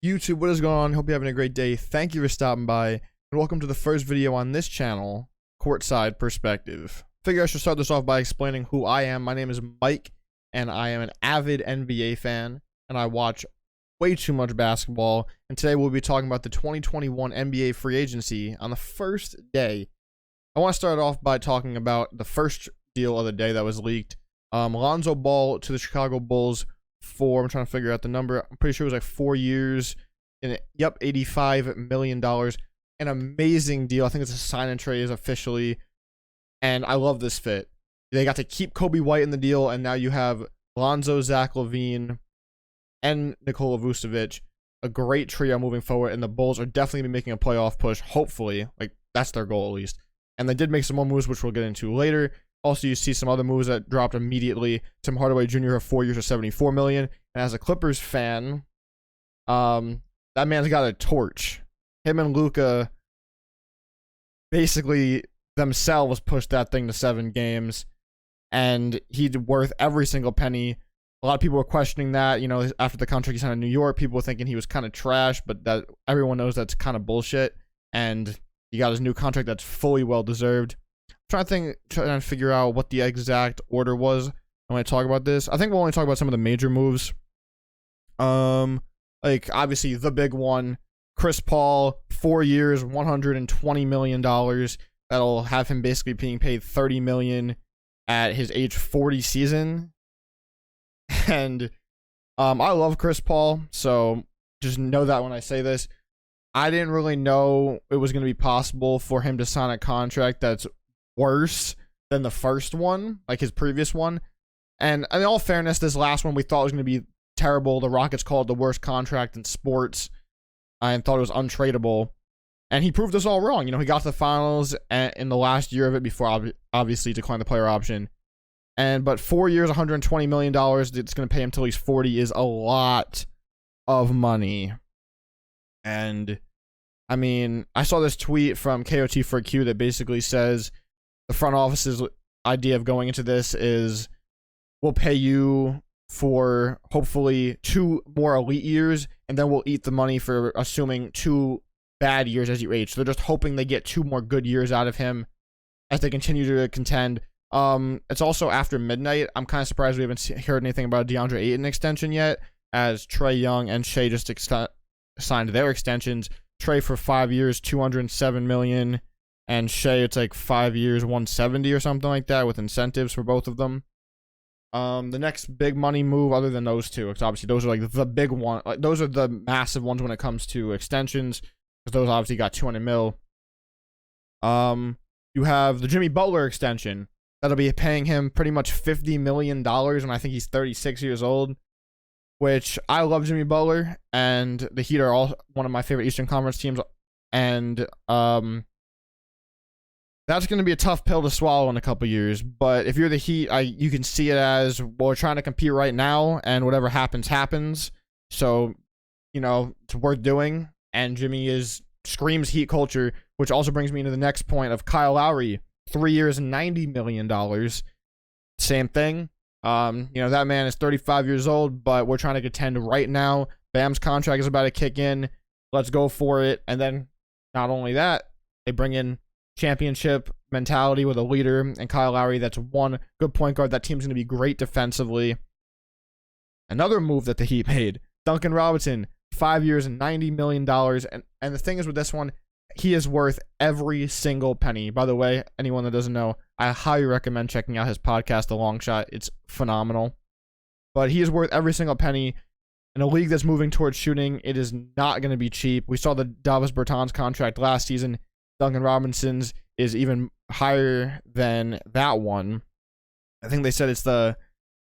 YouTube, what is going on? Hope you're having a great day. Thank you for stopping by, and welcome to the first video on this channel, Courtside Perspective. Figure I should start this off by explaining who I am. My name is Mike, and I am an avid NBA fan, and I watch way too much basketball. And today we'll be talking about the 2021 NBA free agency on the first day. I want to start off by talking about the first deal of the day that was leaked. Lonzo Ball to the Chicago Bulls for, I'm trying to figure out the number, I'm pretty sure it was like 4 years, and $85 million. An amazing deal. I think it's a sign and trade officially, and I love this fit. They got to keep Kobe White in the deal, and now you have Lonzo, Zach LaVine, and Nikola Vucevic, a great trio moving forward, and the Bulls are definitely going to be making a playoff push, hopefully. Like, that's their goal at least. And they did make some more moves, which we'll get into later. Also, you see some other moves that dropped immediately. Tim Hardaway Jr. for 4 years for $74 million. And as a Clippers fan, that man's got a torch. Him and Luka basically themselves pushed that thing to 7 games, and he's worth every single penny. A lot of people were questioning that, you know, after the contract he signed in New York. People were thinking he was kind of trash, but that everyone knows that's kind of bullshit. And he got his new contract that's fully well deserved. Trying to figure out what the exact order was when I talk about this. I think we'll only talk about some of the major moves. Like obviously the big one, Chris Paul, 4 years, $120 million. That'll have him basically being paid $30 million at his age 40 season. And I love Chris Paul, so just know that when I say this. I didn't really know it was going to be possible for him to sign a contract that's worse than the first one, like his previous one. And in all fairness, this last one we thought was going to be terrible. The Rockets called it the worst contract in sports and thought it was untradeable. And he proved us all wrong. You know, he got to the finals in the last year of it before obviously declined the player option. But 4 years, $120 million, it's going to pay him till he's 40 is a lot of money. And I mean, I saw this tweet from KOT for Q that basically says the front office's idea of going into this is we'll pay you for hopefully 2 more elite years, and then we'll eat the money for assuming 2 bad years as you age. So they're just hoping they get 2 more good years out of him as they continue to contend. It's also after midnight. I'm kind of surprised we haven't heard anything about a DeAndre Ayton extension yet, as Trae Young and Shea just signed their extensions. Trae for 5 years, $207 million. And Shea, it's like 5 years, 170 or something like that, with incentives for both of them. The next big money move, other than those two, because obviously those are like the big one. Like those are the massive ones when it comes to extensions, because those obviously got 200 mil. You have the Jimmy Butler extension that'll be paying him pretty much $50 million when I think he's 36 years old. Which I love Jimmy Butler, and the Heat are all one of my favorite Eastern Conference teams, and that's going to be a tough pill to swallow in a couple years. But if you're the Heat, you can see it as, well, we're trying to compete right now, and whatever happens, happens. So, you know, it's worth doing. And Jimmy screams Heat culture, which also brings me into the next point of Kyle Lowry, 3 years and $90 million. Same thing. You know, that man is 35 years old, but we're trying to contend right now. Bam's contract is about to kick in. Let's go for it. And then not only that, they bring in championship mentality with a leader and Kyle Lowry. That's one good point guard. That team's going to be great defensively. Another move that the Heat made, Duncan Robinson, 5 years and $90 million. And the thing is with this one, he is worth every single penny. By the way, anyone that doesn't know, I highly recommend checking out his podcast, The Long Shot. It's phenomenal. But he is worth every single penny. In a league that's moving towards shooting, it is not going to be cheap. We saw the Davis Bertans contract last season. Duncan Robinson's is even higher than that one. I think they said it's the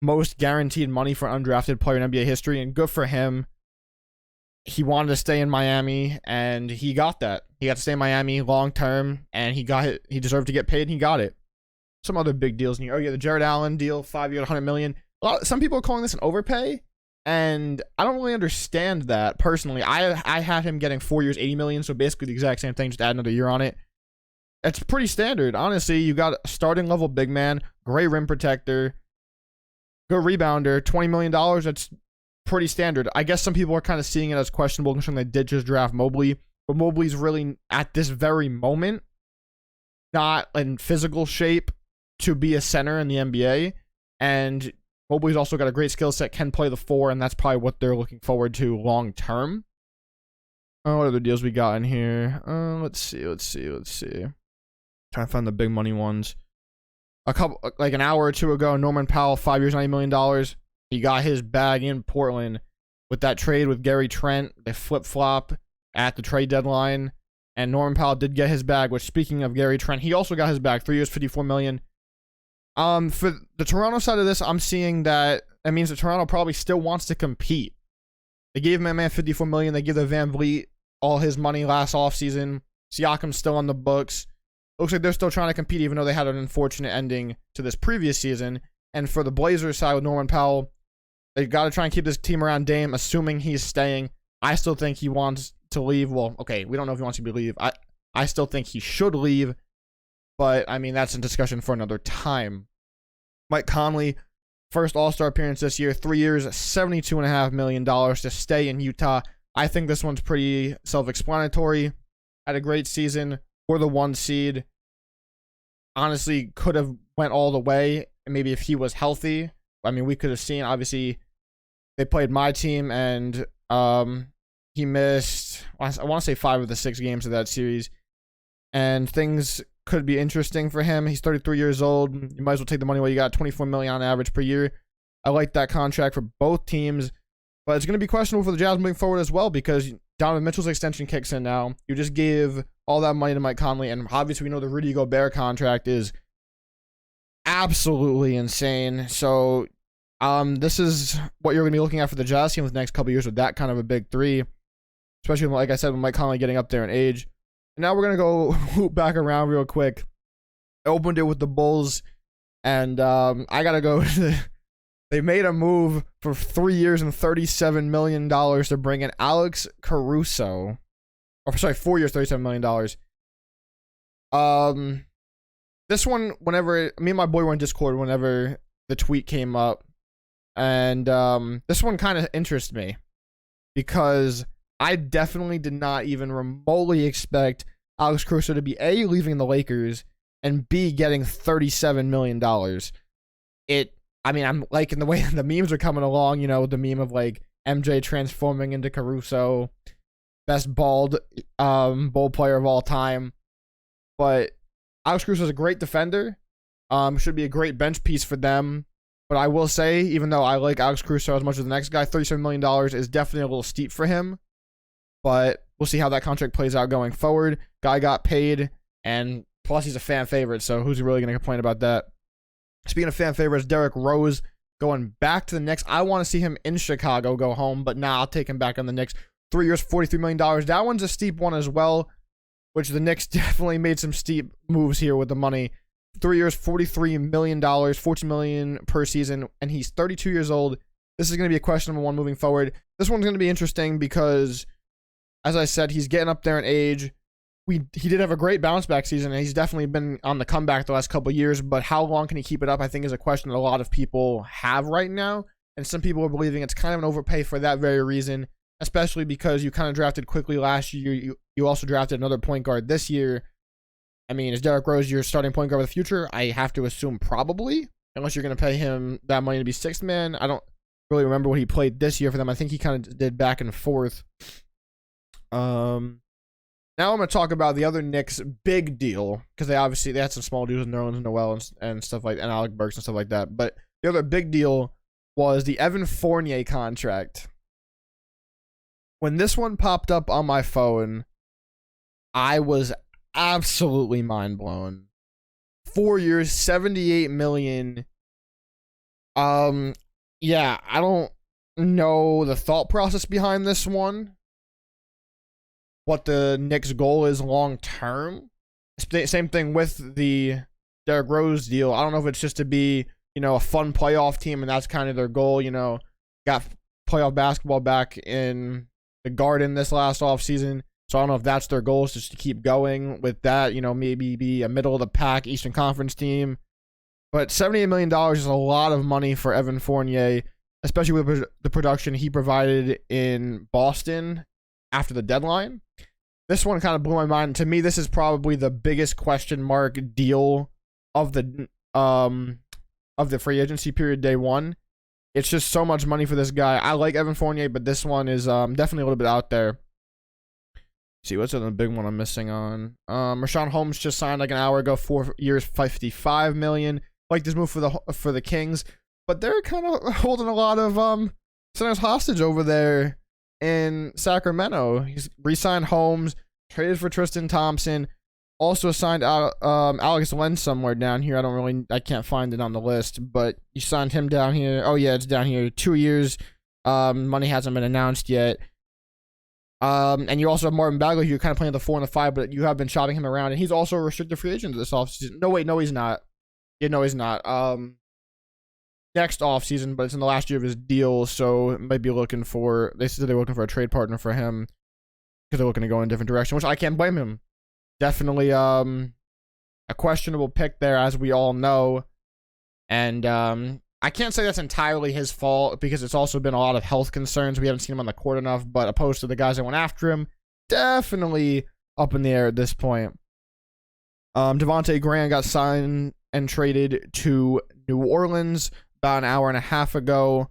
most guaranteed money for an undrafted player in NBA history, and good for him. He wanted to stay in Miami, and he got that. He got to stay in Miami long term, and he got it. He deserved to get paid, and he got it. Some other big deals in here. Oh yeah, the Jared Allen deal, 5 years, $100 million. Some people are calling this an overpay, and I don't really understand that personally. I had him getting 4 years, $80 million, so basically the exact same thing, just add another year on it. It's pretty standard, honestly. You got a starting level big man, great rim protector, good rebounder, $20 million. That's pretty standard. I guess some people are kind of seeing it as questionable considering they did just draft Mobley, but Mobley's really at this very moment not in physical shape to be a center in the NBA, and Mobley's also got a great skill set, can play the 4, and that's probably what they're looking forward to long term. What other deals we got in here? Let's see. Trying to find the big money ones. Like an hour or two ago, Norman Powell, 5 years, $90 million. He got his bag in Portland with that trade with Gary Trent. They flip-flop at the trade deadline, and Norman Powell did get his bag, which, speaking of Gary Trent, he also got his bag, 3 years, $54 million. For the Toronto side of this, I'm seeing that means that Toronto probably still wants to compete. They gave my man $54 million. They gave the Van Vliet all his money last offseason. Siakam's still on the books. Looks like they're still trying to compete, even though they had an unfortunate ending to this previous season. And for the Blazers side with Norman Powell, they've got to try and keep this team around Dame, assuming he's staying. I still think he wants to leave. Well, okay, we don't know if he wants to leave. I still think he should leave, but I mean, that's a discussion for another time. Mike Conley, first All-Star appearance this year, 3 years, $72.5 million to stay in Utah. I think this one's pretty self-explanatory. Had a great season for the 1 seed. Honestly, could have went all the way, maybe if he was healthy. I mean, we could have seen, obviously, they played my team, and he missed, I want to say 5 of the 6 games of that series. And things could be interesting for him. He's 33 years old. You might as well take the money while you got $24 million on average per year. I like that contract for both teams. But it's going to be questionable for the Jazz moving forward as well, because Donovan Mitchell's extension kicks in now. You just gave all that money to Mike Conley, and obviously we know the Rudy Gobert contract is absolutely insane. So this is what you're going to be looking at for the Jazz team with the next couple of years with that kind of a big 3, especially, like I said, with Mike Conley getting up there in age. And now we're going to go hoop back around real quick. I opened it with the Bulls, and I got to go they made a move for 3 years and $37 million to bring in Alex Caruso. Or, sorry, 4 years, $37 million. This one, whenever, me and my boy were in Discord whenever the tweet came up. And this one kind of interests me, because I definitely did not even remotely expect Alex Caruso to be A, leaving the Lakers, and B, getting $37 million. I'm liking the way the memes are coming along, you know, the meme of like MJ transforming into Caruso, best bald player of all time. But Alex Caruso is a great defender. Should be a great bench piece for them. But I will say, even though I like Alex Caruso as much as the next guy, $37 million is definitely a little steep for him. But we'll see how that contract plays out going forward. Guy got paid, and plus he's a fan favorite, so who's really going to complain about that? Speaking of fan favorites, Derrick Rose going back to the Knicks. I want to see him in Chicago go home, but nah, I'll take him back on the Knicks. 3 years, $43 million. That one's a steep one as well, which the Knicks definitely made some steep moves here with the money. 3 years, $43 million, $14 million per season, and he's 32 years old. This is going to be a questionable one moving forward. This one's going to be interesting because, as I said, he's getting up there in age. He did have a great bounce back season, and he's definitely been on the comeback the last couple of years, but how long can he keep it up, I think, is a question that a lot of people have right now, and some people are believing it's kind of an overpay for that very reason, especially because you kind of drafted quickly last year. You also drafted another point guard this year. I mean, is Derrick Rose your starting point guard of the future? I have to assume probably, unless you're going to pay him that money to be sixth man. I don't really remember what he played this year for them. I think he kind of did back and forth. Now I'm going to talk about the other Knicks big deal, because they had some small deals with Nerlens Noel and stuff like, and Alec Burks and stuff like that. But the other big deal was the Evan Fournier contract. When this one popped up on my phone, I was absolutely mind blown. 4 years, $78 million. Yeah, I don't know the thought process behind this one. What the Knicks' goal is long term. Same thing with the Derrick Rose deal. I don't know if it's just to be, a fun playoff team, and that's kind of their goal. Got playoff basketball back in the Garden this last offseason. So I don't know if that's their goal, is just to keep going with that, maybe be a middle of the pack Eastern Conference team. But $78 million is a lot of money for Evan Fournier. especially with the production he provided in Boston after the deadline. This one kind of blew my mind. To me, this is probably the biggest question mark deal of the free agency period day one. It's just so much money for this guy. I like Evan Fournier, but this one is definitely a little bit out there. Let's see, what's the big one I'm missing on? Rashawn Holmes just signed like an hour ago, 4 years, $55 million. Like this move for the Kings, but they're kind of holding a lot of centers hostage over there in Sacramento. He's re-signed Holmes, traded for Tristan Thompson, also signed out Alex Len somewhere down here. I can't find it on the list, but you signed him down here. Oh yeah, it's down here. 2 years. Money hasn't been announced yet. And you also have Marvin Bagley, who you're kind of playing the 4 and the 5, but you have been shopping him around, and he's also a restricted free agent this offseason. No, he's not. Yeah, no, he's not. Next offseason, but it's in the last year of his deal, so it might be looking for. They said they're looking for a trade partner for him because they're looking to go in a different direction, which I can't blame him. Definitely a questionable pick there, as we all know, and I can't say that's entirely his fault because it's also been a lot of health concerns. We haven't seen him on the court enough, but opposed to the guys that went after him, definitely up in the air at this point. Devontae Graham got signed and traded to New Orleans about an hour and a half ago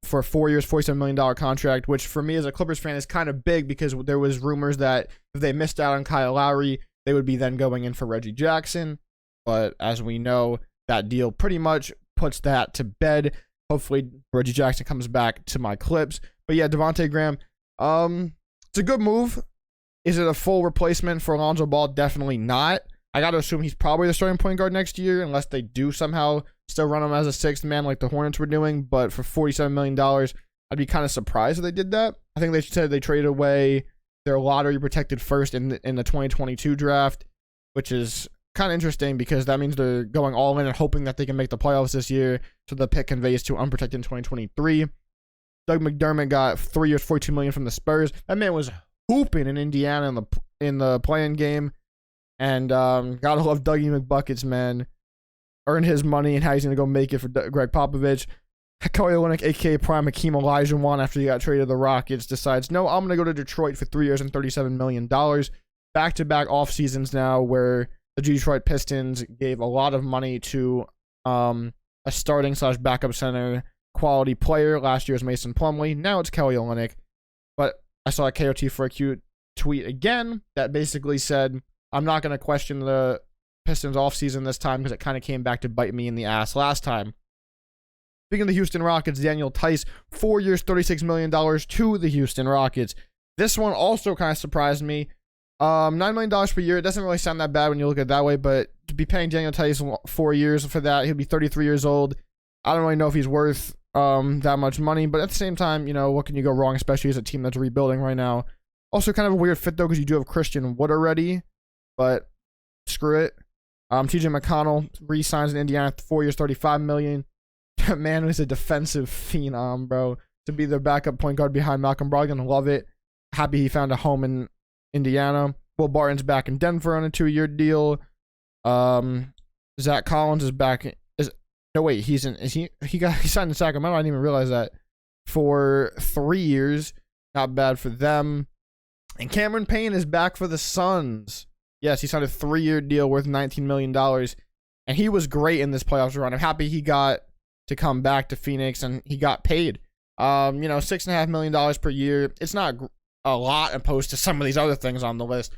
for 4 years, $47 million contract, which for me as a Clippers fan is kind of big because there was rumors that if they missed out on Kyle Lowry, they would be then going in for Reggie Jackson. But as we know, that deal pretty much puts that to bed. Hopefully Reggie Jackson comes back to my Clips. But yeah, Devontae Graham, it's a good move. Is it a full replacement for Lonzo Ball? Definitely not. I got to assume he's probably the starting point guard next year, unless they do somehow still run him as a sixth man like the Hornets were doing. But for $47 million, I'd be kind of surprised if they did that. I think they said they traded away their lottery protected first in the 2022 draft, which is kind of interesting because that means they're going all in and hoping that they can make the playoffs this year. So the pick conveys to unprotected in 2023. Doug McDermott got 3 years, $42 million from the Spurs. That man was hooping in Indiana in the play-in game. And gotta love Dougie McBuckets, man. Earned his money and how he's gonna go make it for Greg Popovich. Kelly Olynyk, aka Prime Hakeem Olajuwon, after he got traded to the Rockets, decides, no, I'm gonna go to Detroit for 3 years and $37 million. Back-to-back off seasons now, where the Detroit Pistons gave a lot of money to a starting / backup center quality player. Last year was Mason Plumlee. Now it's Kelly Olynyk. But I saw a KOT for a cute tweet again that basically said, I'm not going to question the Pistons offseason this time because it kind of came back to bite me in the ass last time. Speaking of the Houston Rockets, Daniel Tice, 4 years, $36 million to the Houston Rockets. This one also kind of surprised me. $9 million per year. It doesn't really sound that bad when you look at it that way, but to be paying Daniel Tice 4 years for that, he'll be 33 years old. I don't really know if he's worth that much money, but at the same time, you know, what can you go wrong, especially as a team that's rebuilding right now. Also kind of a weird fit, though, because you do have Christian Wood already. But screw it. TJ McConnell re-signs in Indiana, 4 years, $35 million. Man is a defensive phenom, bro. To be the backup point guard behind Malcolm Brogdon, love it. Happy he found a home in Indiana. Will Barton's back in Denver on a 2-year deal. Zach Collins is back. He signed in Sacramento. I didn't even realize that. For 3 years, not bad for them. And Cameron Payne is back for the Suns. Yes, he signed a 3-year deal worth $19 million, and he was great in this playoffs run. I'm happy he got to come back to Phoenix, and he got paid. $6.5 million per year. It's not a lot opposed to some of these other things on the list,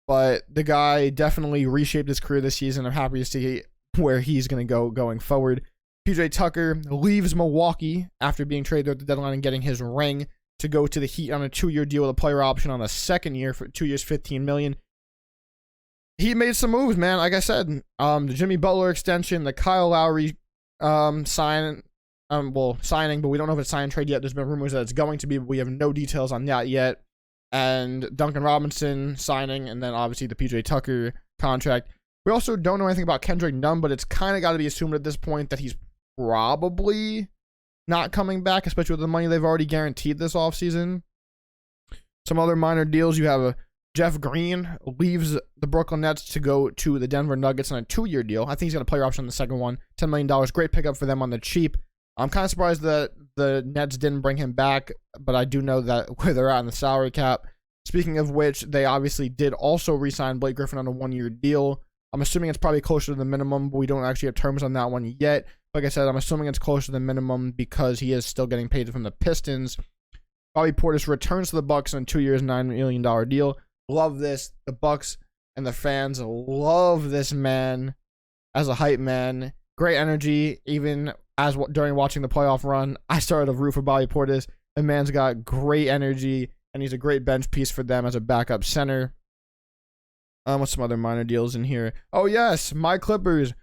but the guy definitely reshaped his career this season. I'm happy to see where he's going to go going forward. PJ Tucker leaves Milwaukee after being traded at the deadline and getting his ring to go to the Heat on a 2-year deal with a player option on the second year for 2 years, $15 million. He made some moves, man. Like I said, the Jimmy Butler extension, the Kyle Lowry signing, but we don't know if it's sign and trade yet. There's been rumors that it's going to be, but we have no details on that yet. And Duncan Robinson signing, and then obviously the PJ Tucker contract. We also don't know anything about Kendrick Nunn, but it's kind of got to be assumed at this point that he's probably not coming back, especially with the money they've already guaranteed this offseason. Some other minor deals. You have Jeff Green leaves the Brooklyn Nets to go to the Denver Nuggets on a 2-year deal. I think he's got a player option on the second one. $10 million. Great pickup for them on the cheap. I'm kind of surprised that the Nets didn't bring him back, but I do know that where they're at in the salary cap. Speaking of which, they obviously did also re-sign Blake Griffin on a 1-year deal. I'm assuming it's probably closer to the minimum, but we don't actually have terms on that one yet. Like I said, I'm assuming it's closer to the minimum because he is still getting paid from the Pistons. Bobby Portis returns to the Bucks on a 2 years, $9 million deal. Love this. The Bucks and the fans love this man as a hype man. Great energy. Even as during watching the playoff run, I started to root for Bobby Portis. The man's got great energy, and he's a great bench piece for them as a backup center. What's some other minor deals in here? Oh, yes, my Clippers.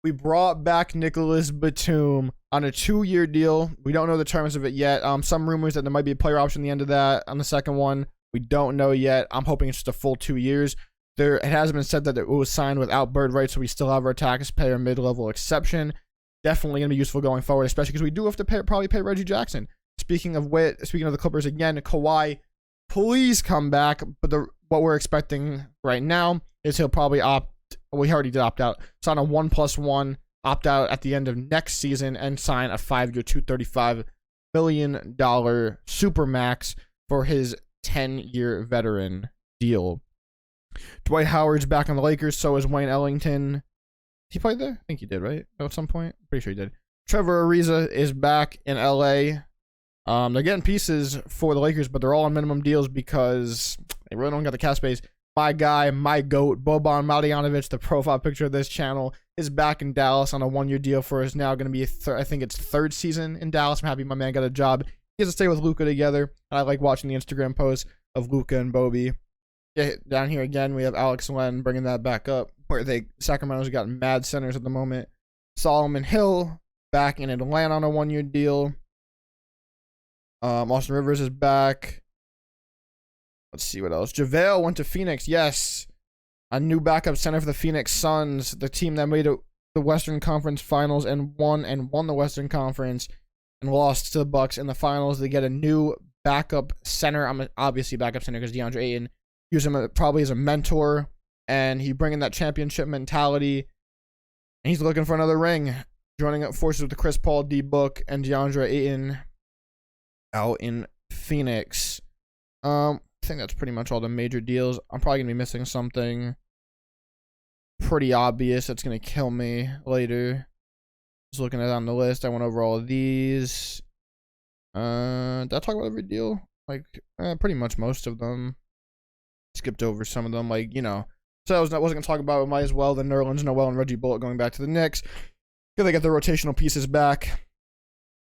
We brought back Nicholas Batum on a 2-year deal. We don't know the terms of it yet. Some rumors that there might be a player option at the end of that on the second one. We don't know yet. I'm hoping it's just a full 2 years. It hasn't been said that it was signed without bird rights, so we still have our tax payer mid-level exception. Definitely going to be useful going forward, especially because we do have to probably pay Reggie Jackson. Speaking of the Clippers again, Kawhi, please come back. But what we're expecting right now is he'll probably opt. Well, he already did opt out. Sign a 1+1 opt out at the end of next season and sign a 5-year, $235 million supermax for his 10-year veteran deal. Dwight Howard's back on the Lakers. So is Wayne Ellington. He played there? I think he did, right? At some point? Pretty sure he did. Trevor Ariza is back in LA. They're getting pieces for the Lakers, but they're all on minimum deals because they really don't got the cap space. My guy, my GOAT, Boban Marjanovic, the profile picture of this channel, is back in Dallas on a 1-year deal for his now going to be, I think it's 3rd season in Dallas. I'm happy my man got a job. He has to stay with Luka together. And I like watching the Instagram posts of Luka and Bobby. Yeah, down here again, we have Alex Len bringing that back up, where Sacramento's got mad centers at the moment. Solomon Hill back in Atlanta on a 1-year deal. Austin Rivers is back. Let's see what else. JaVale went to Phoenix. Yes. A new backup center for the Phoenix Suns, the team that made it the Western Conference Finals and won the Western Conference and lost to the Bucks in the finals. They get a new backup center. I'm obviously backup center because DeAndre Ayton used him probably as a mentor, and he bringing that championship mentality. And he's looking for another ring, joining up forces with the Chris Paul, D Book, and DeAndre Ayton out in Phoenix. I think that's pretty much all the major deals. I'm probably going to be missing something pretty obvious that's going to kill me later. Just looking at it on the list, I went over all of these. Did I talk about every deal? Like, pretty much most of them. Skipped over some of them, like, you know. So I wasn't going to talk about it, might as well. The Nerlens Noel and Reggie Bullock going back to the Knicks. Good they get their rotational pieces back.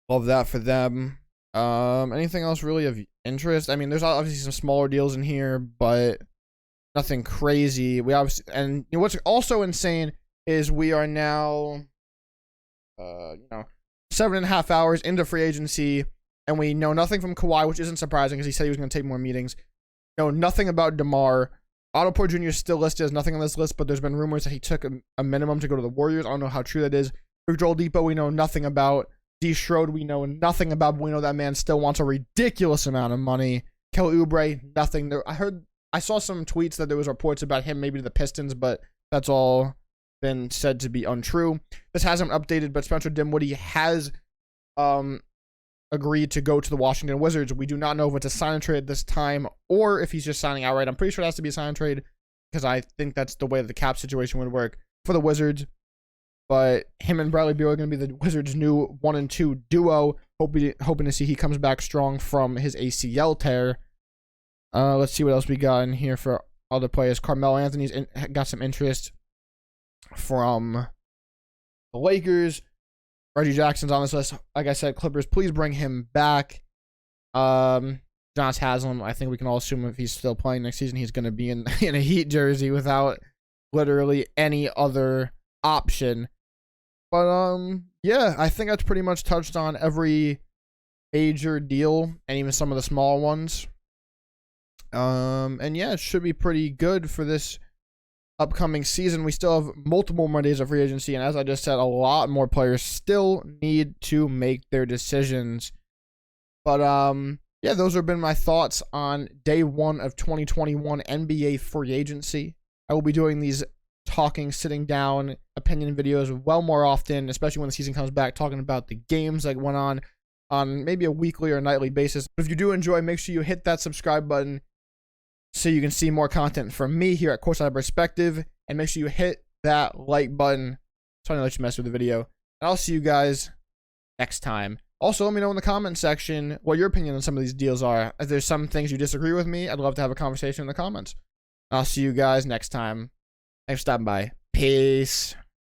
Love that for them. Anything else really of interest? I mean, there's obviously some smaller deals in here, but nothing crazy. We obviously, and you know, what's also insane is we are now, 7.5 hours into free agency, and we know nothing from Kawhi, which isn't surprising because he said he was going to take more meetings. Know nothing about DeMar. Otto Porter Jr. is still listed as nothing on this list, but there's been rumors that he took a minimum to go to the Warriors. I don't know how true that is. Joel Depot, we know nothing about. D. Schroed, we know nothing about, but we know that man still wants a ridiculous amount of money. Kelly Oubre, nothing. I saw some tweets that there was reports about him maybe to the Pistons, but that's all been said to be untrue. This hasn't updated, but Spencer Dinwiddie has agreed to go to the Washington Wizards. We do not know if it's a sign and trade at this time or if he's just signing outright. I'm pretty sure it has to be a sign and trade because I think that's the way the cap situation would work for the Wizards. But him and Bradley Beal are going to be the Wizards' new 1 and 2 duo. Hoping to see he comes back strong from his ACL tear. Let's see what else we got in here for other players. Carmelo Anthony's got some interest from the Lakers. Reggie Jackson's on this list. Like I said, Clippers, please bring him back. Jonas Haslam, I think we can all assume if he's still playing next season, he's going to be in a Heat jersey without literally any other option. But yeah, I think that's pretty much touched on every major deal and even some of the small ones. And yeah, it should be pretty good for this upcoming season. We still have multiple more days of free agency, and as I just said, a lot more players still need to make their decisions. But yeah, those have been my thoughts on day 1 of 2021 NBA free agency. I will be doing these talking, sitting down, opinion videos well more often, especially when the season comes back, talking about the games that went on maybe a weekly or nightly basis. But if you do enjoy, make sure you hit that subscribe button so you can see more content from me here at Courtside Perspective, and make sure you hit that like button so I don't let you mess with the video. And I'll see you guys next time. Also, let me know in the comment section what your opinion on some of these deals are. If there's some things you disagree with me, I'd love to have a conversation in the comments. I'll see you guys next time. Thanks for stopping by. Peace.